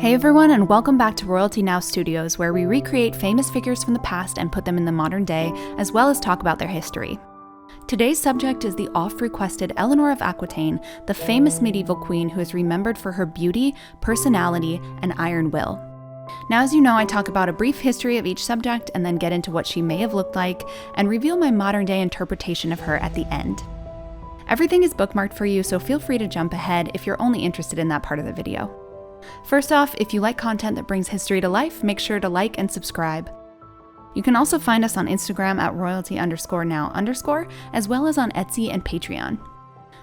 Hey everyone, and welcome back to Royalty Now Studios, where we recreate famous figures from the past and put them in the modern day, as well as talk about their history. Today's subject is the oft-requested Eleanor of Aquitaine, the famous medieval queen who is remembered for her beauty, personality, and iron will. Now, as you know, I talk about a brief history of each subject and then get into what she may have looked like and reveal my modern-day interpretation of her at the end. Everything is bookmarked for you, so feel free to jump ahead if you're only interested in that part of the video. First off, if you like content that brings history to life, make sure to like and subscribe. You can also find us on Instagram at royalty_now_, as well as on Etsy and Patreon.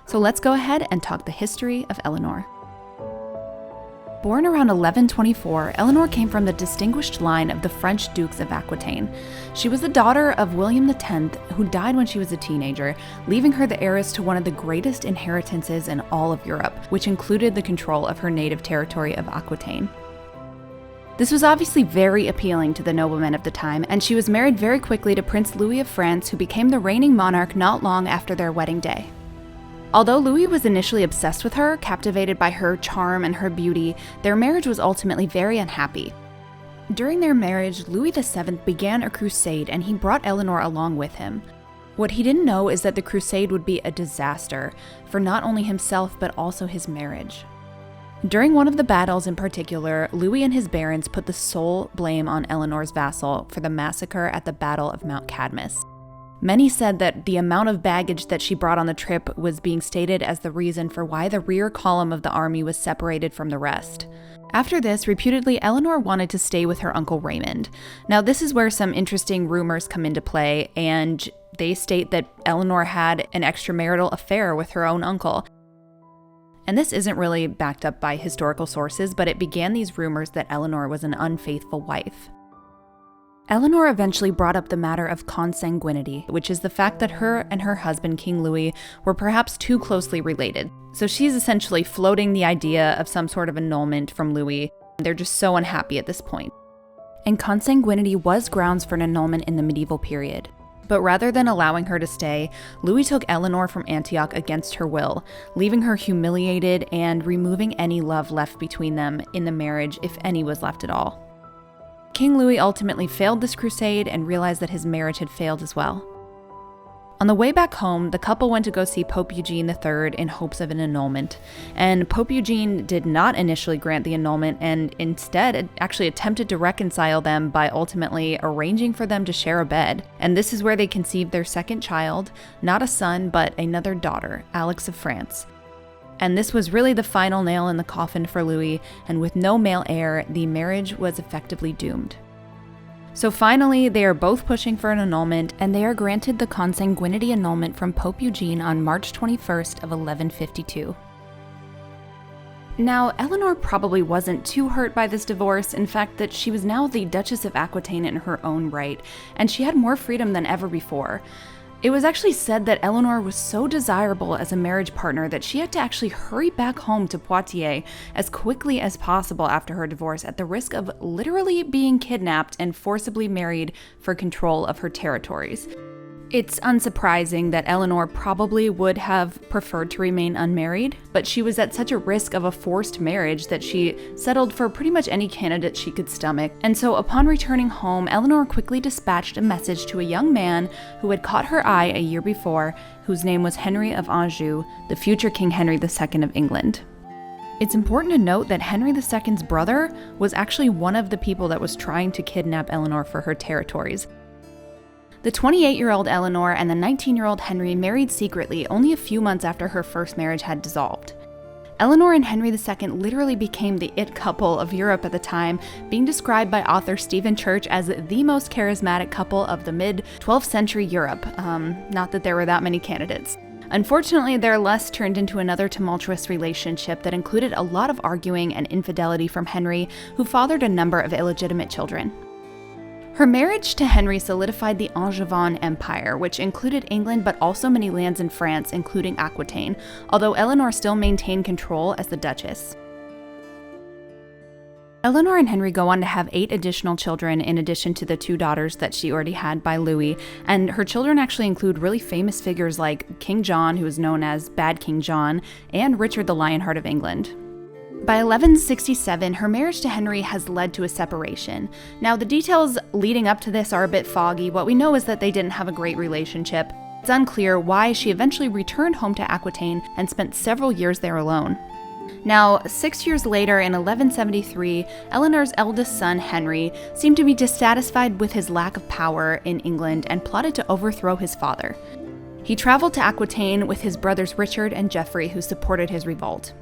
So let's go ahead and talk the history of Eleanor. Born around 1124, Eleanor came from the distinguished line of the French Dukes of Aquitaine. She was the daughter of William X, who died when she was a teenager, leaving her the heiress to one of the greatest inheritances in all of Europe, which included the control of her native territory of Aquitaine. This was obviously very appealing to the noblemen of the time, and she was married very quickly to Prince Louis of France, who became the reigning monarch not long after their wedding day. Although Louis was initially obsessed with her, captivated by her charm and her beauty, their marriage was ultimately very unhappy. During their marriage, Louis VII began a crusade and he brought Eleanor along with him. What he didn't know is that the crusade would be a disaster for not only himself but also his marriage. During one of the battles in particular, Louis and his barons put the sole blame on Eleanor's vassal for the massacre at the Battle of Mount Cadmus. Many said that the amount of baggage that she brought on the trip was being stated as the reason for why the rear column of the army was separated from the rest. After this, reputedly, Eleanor wanted to stay with her uncle Raymond. Now, this is where some interesting rumors come into play, and they state that Eleanor had an extramarital affair with her own uncle. And this isn't really backed up by historical sources, but it began these rumors that Eleanor was an unfaithful wife. Eleanor eventually brought up the matter of consanguinity, which is the fact that her and her husband, King Louis, were perhaps too closely related. So she's essentially floating the idea of some sort of annulment from Louis. They're just so unhappy at this point. And consanguinity was grounds for an annulment in the medieval period. But rather than allowing her to stay, Louis took Eleanor from Antioch against her will, leaving her humiliated and removing any love left between them in the marriage, if any was left at all. King Louis ultimately failed this crusade and realized that his marriage had failed as well. On the way back home, the couple went to go see Pope Eugene III in hopes of an annulment, and Pope Eugene did not initially grant the annulment and instead actually attempted to reconcile them by ultimately arranging for them to share a bed. And this is where they conceived their second child, not a son, but another daughter, Alix of France. And this was really the final nail in the coffin for Louis, and with no male heir, the marriage was effectively doomed. So finally, they are both pushing for an annulment, and they are granted the consanguinity annulment from Pope Eugene on March 21st of 1152. Now, Eleanor probably wasn't too hurt by this divorce, in fact that she was now the Duchess of Aquitaine in her own right, and she had more freedom than ever before. It was actually said that Eleanor was so desirable as a marriage partner that she had to actually hurry back home to Poitiers as quickly as possible after her divorce, at the risk of literally being kidnapped and forcibly married for control of her territories. It's unsurprising that Eleanor probably would have preferred to remain unmarried, but she was at such a risk of a forced marriage that she settled for pretty much any candidate she could stomach. And so upon returning home, Eleanor quickly dispatched a message to a young man who had caught her eye a year before, whose name was Henry of Anjou, the future King Henry II of England. It's important to note that Henry II's brother was actually one of the people that was trying to kidnap Eleanor for her territories. The 28-year-old Eleanor and the 19-year-old Henry married secretly only a few months after her first marriage had dissolved. Eleanor and Henry II literally became the it couple of Europe at the time, being described by author Stephen Church as the most charismatic couple of the mid-12th century Europe. Not that there were that many candidates. Unfortunately, their lust turned into another tumultuous relationship that included a lot of arguing and infidelity from Henry, who fathered a number of illegitimate children. Her marriage to Henry solidified the Angevin Empire, which included England but also many lands in France, including Aquitaine, although Eleanor still maintained control as the Duchess. Eleanor and Henry go on to have 8 additional children in addition to the 2 daughters that she already had by Louis, and her children actually include really famous figures like King John, who is known as Bad King John, and Richard the Lionheart of England. By 1167, her marriage to Henry has led to a separation. Now, the details leading up to this are a bit foggy. What we know is that they didn't have a great relationship. It's unclear why she eventually returned home to Aquitaine and spent several years there alone. Now, 6 years later, in 1173, Eleanor's eldest son, Henry, seemed to be dissatisfied with his lack of power in England and plotted to overthrow his father. He traveled to Aquitaine with his brothers Richard and Geoffrey, who supported his revolt.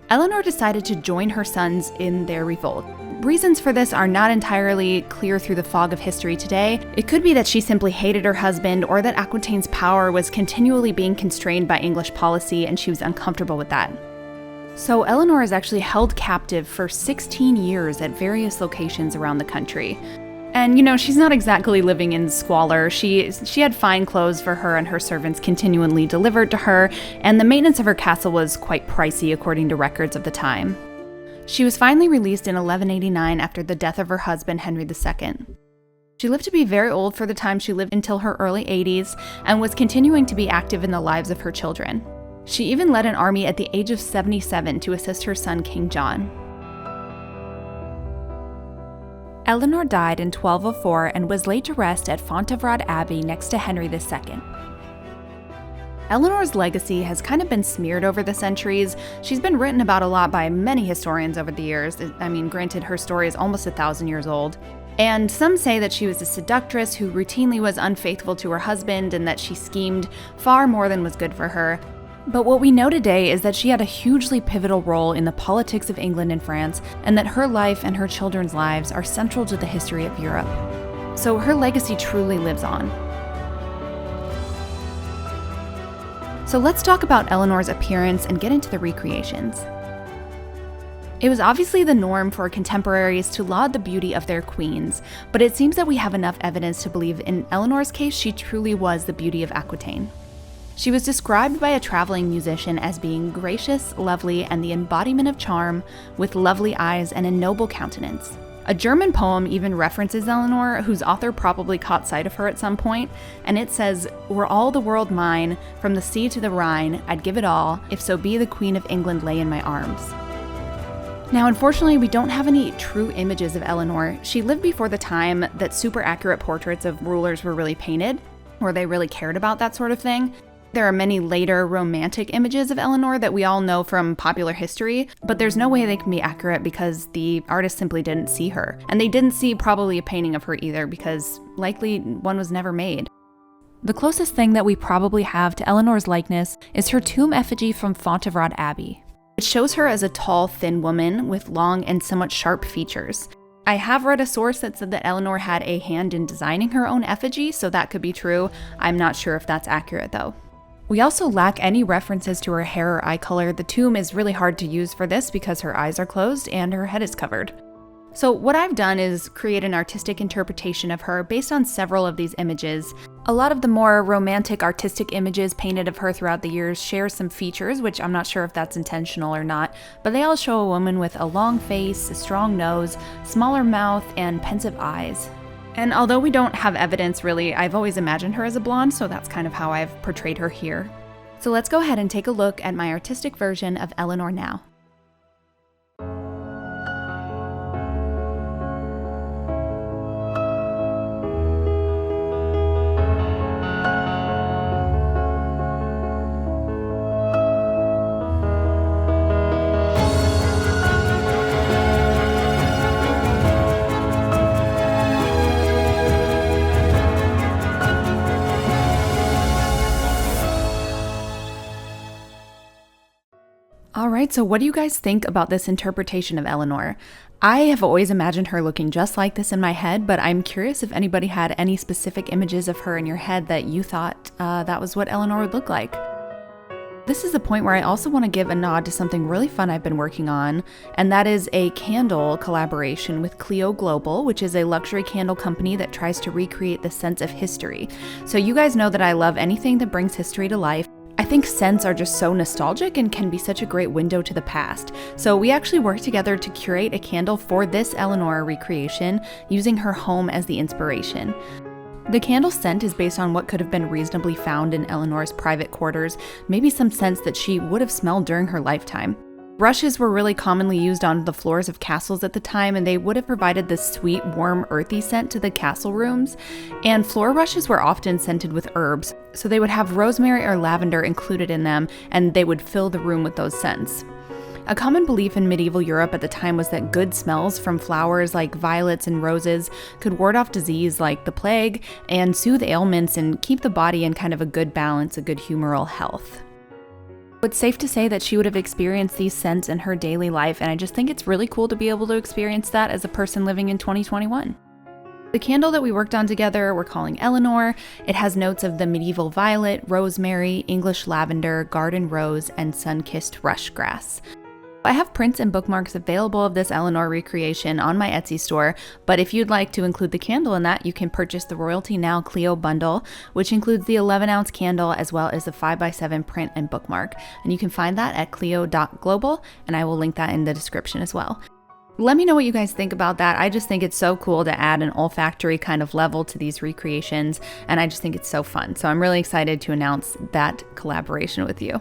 Eleanor decided to join her sons in their revolt. Reasons for this are not entirely clear through the fog of history today. It could be that she simply hated her husband, or that Aquitaine's power was continually being constrained by English policy and she was uncomfortable with that. So Eleanor is actually held captive for 16 years at various locations around the country. And, she's not exactly living in squalor. She had fine clothes for her and her servants continually delivered to her, and the maintenance of her castle was quite pricey according to records of the time. She was finally released in 1189 after the death of her husband, Henry II. She lived to be very old for the time she lived until her early 80s, and was continuing to be active in the lives of her children. She even led an army at the age of 77 to assist her son, King John. Eleanor died in 1204 and was laid to rest at Fontevraud Abbey next to Henry II. Eleanor's legacy has kind of been smeared over the centuries. She's been written about a lot by many historians over the years. Granted, her story is almost 1,000 years old. And some say that she was a seductress who routinely was unfaithful to her husband and that she schemed far more than was good for her. But what we know today is that she had a hugely pivotal role in the politics of England and France, and that her life and her children's lives are central to the history of Europe. So her legacy truly lives on. So let's talk about Eleanor's appearance and get into the recreations. It was obviously the norm for contemporaries to laud the beauty of their queens, but it seems that we have enough evidence to believe in Eleanor's case she truly was the beauty of Aquitaine. She was described by a traveling musician as being gracious, lovely, and the embodiment of charm, with lovely eyes and a noble countenance. A German poem even references Eleanor, whose author probably caught sight of her at some point, and it says, "Were all the world mine, from the sea to the Rhine, I'd give it all, if so be the Queen of England lay in my arms." Now, unfortunately, we don't have any true images of Eleanor. She lived before the time that super accurate portraits of rulers were really painted, or they really cared about that sort of thing. There are many later romantic images of Eleanor that we all know from popular history, but there's no way they can be accurate because the artist simply didn't see her. And they didn't see probably a painting of her either because likely one was never made. The closest thing that we probably have to Eleanor's likeness is her tomb effigy from Fontevraud Abbey. It shows her as a tall, thin woman with long and somewhat sharp features. I have read a source that said that Eleanor had a hand in designing her own effigy, so that could be true. I'm not sure if that's accurate though. We also lack any references to her hair or eye color. The tomb is really hard to use for this because her eyes are closed and her head is covered. So what I've done is create an artistic interpretation of her based on several of these images. A lot of the more romantic artistic images painted of her throughout the years share some features, which I'm not sure if that's intentional or not, but they all show a woman with a long face, a strong nose, smaller mouth, and pensive eyes. And although we don't have evidence really, I've always imagined her as a blonde, so that's kind of how I've portrayed her here. So let's go ahead and take a look at my artistic version of Eleanor now. Alright, so what do you guys think about this interpretation of Eleanor? I have always imagined her looking just like this in my head, but I'm curious if anybody had any specific images of her in your head that you thought that was what Eleanor would look like. This is the point where I also want to give a nod to something really fun I've been working on, and that is a candle collaboration with Clio Global, which is a luxury candle company that tries to recreate the sense of history. So you guys know that I love anything that brings history to life. I think scents are just so nostalgic and can be such a great window to the past. So we actually worked together to curate a candle for this Eleanor recreation, using her home as the inspiration. The candle scent is based on what could have been reasonably found in Eleanor's private quarters, maybe some scents that she would have smelled during her lifetime. Rushes were really commonly used on the floors of castles at the time, and they would have provided this sweet, warm, earthy scent to the castle rooms. And floor rushes were often scented with herbs, so they would have rosemary or lavender included in them, and they would fill the room with those scents. A common belief in medieval Europe at the time was that good smells from flowers like violets and roses could ward off disease like the plague and soothe ailments and keep the body in kind of a good balance, a good humoral health. It's safe to say that she would have experienced these scents in her daily life, and I just think it's really cool to be able to experience that as a person living in 2021. The candle that we worked on together we're calling Eleanor. It has notes of the medieval violet, rosemary, English lavender, garden rose, and sun-kissed rush grass. I have prints and bookmarks available of this Eleanor recreation on my Etsy store, but if you'd like to include the candle in that, you can purchase the Royalty Now Clio bundle, which includes the 11-ounce candle as well as the 5x7 print and bookmark. And you can find that at clio.global, and I will link that in the description as well. Let me know what you guys think about that. I just think it's so cool to add an olfactory kind of level to these recreations, and I just think it's so fun. So I'm really excited to announce that collaboration with you.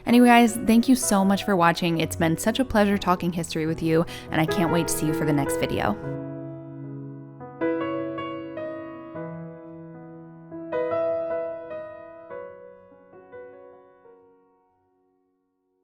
Anyway, guys, thank you so much for watching. It's been such a pleasure talking history with you, and I can't wait to see you for the next video.